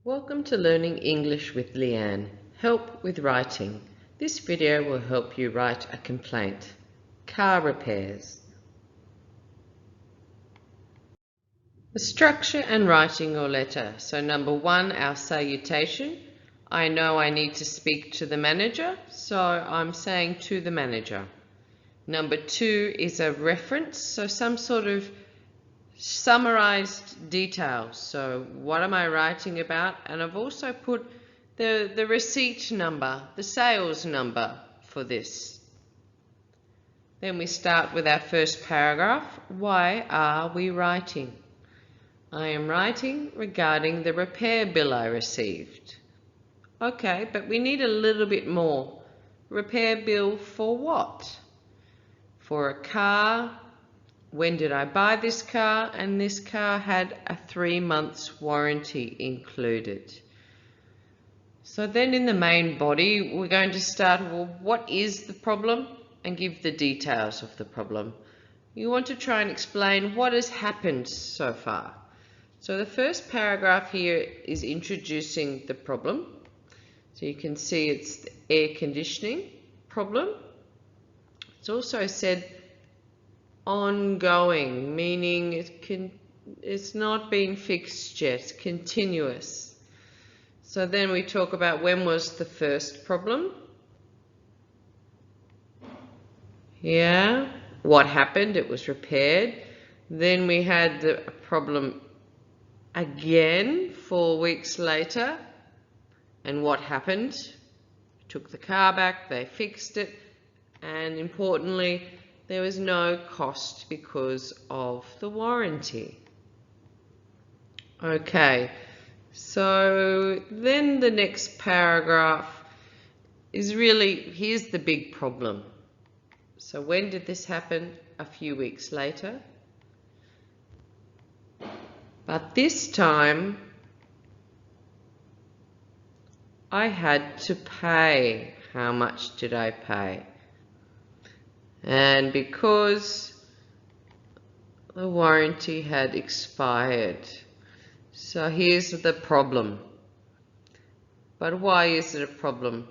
Welcome to Learning English with Leanne. Help with writing. This video will help you write a complaint. Car repairs. The structure and writing your letter. So number 1, our salutation. I know I need to speak to the manager, so I'm saying to the manager. Number 2 is a reference, so some sort of summarized details. So what am I writing about? And I've also put the receipt number, the sales number for this. Then we start with our first paragraph. Why are we writing? I am writing regarding the repair bill I received. Okay, but we need a little bit more. Repair bill for what? For a car. When did I buy this car? And this car had a 3 months warranty included. So then in the main body, we're going to start, well, what is the problem? And give the details of the problem. You want to try and explain what has happened so far. So the first paragraph here is introducing the problem. So you can see it's the air conditioning problem. It's also said ongoing, meaning it's not been fixed yet, it's continuous. So then we talk about when was the first problem. Yeah, what happened? It was repaired. Then we had the problem again 4 weeks later. And what happened? Took the car back, they fixed it, and importantly, there was no cost because of the warranty. Okay, so then the next paragraph is really, here's the big problem. So when did this happen? A few weeks later. But this time, I had to pay. How much did I pay? And because the warranty had expired. So here's the problem. But why is it a problem?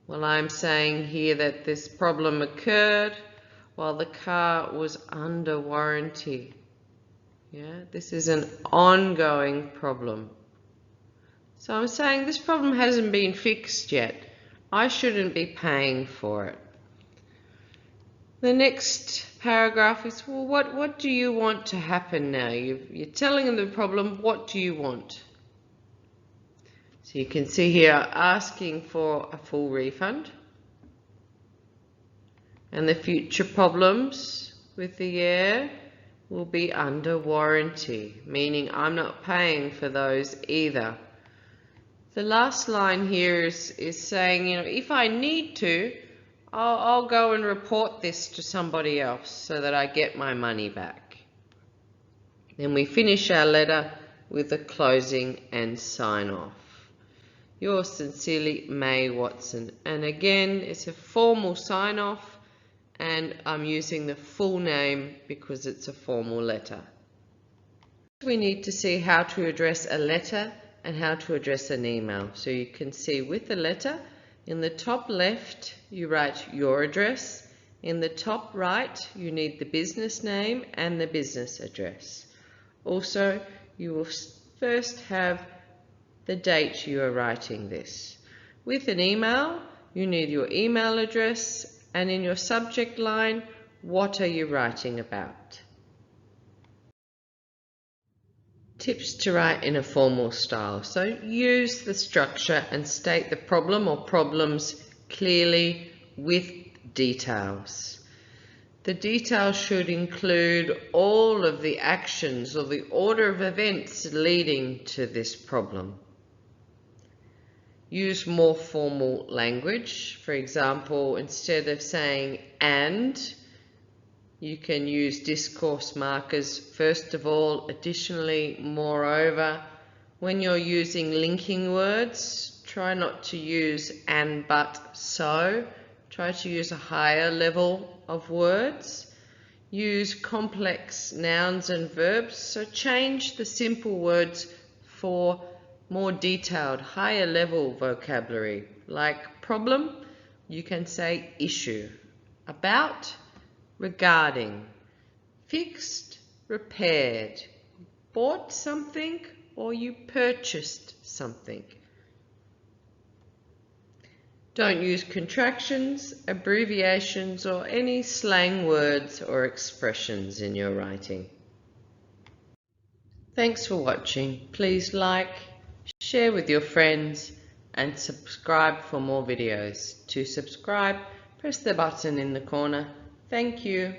Well, I'm saying here that this problem occurred while the car was under warranty. Yeah, this is an ongoing problem. So I'm saying this problem hasn't been fixed yet. I shouldn't be paying for it. The next paragraph is, well, what do you want to happen now? You're telling them the problem, what do you want? So you can see here, asking for a full refund. And the future problems with the air will be under warranty, meaning I'm not paying for those either. The last line here is saying, you know, if I need to, I'll go and report this to somebody else so that I get my money back. Then we finish our letter with a closing and sign off. Yours sincerely, May Watson. And again, it's a formal sign off, and I'm using the full name because it's a formal letter. We need to see how to address a letter and how to address an email. So you can see with the letter, in the top left, you write your address. In the top right, you need the business name and the business address. Also, you will first have the date you are writing this. With an email, you need your email address, and in your subject line, what are you writing about? Tips to write in a formal style. So use the structure and state the problem or problems clearly with details. The details should include all of the actions or the order of events leading to this problem. Use more formal language. For example, instead of saying and, you can use discourse markers. First of all, additionally, moreover. When you're using linking words, try not to use and, but, so. Try to use a higher level of words. Use complex nouns and verbs. So change the simple words for more detailed, higher level vocabulary. Like problem, you can say issue. About, regarding. Fixed, repaired. Bought something or you purchased something. Don't use contractions, abbreviations, or any slang words or expressions in your writing. Thanks for watching. Please like, share with your friends, and subscribe for more videos. To subscribe, press the button in the corner. Thank you.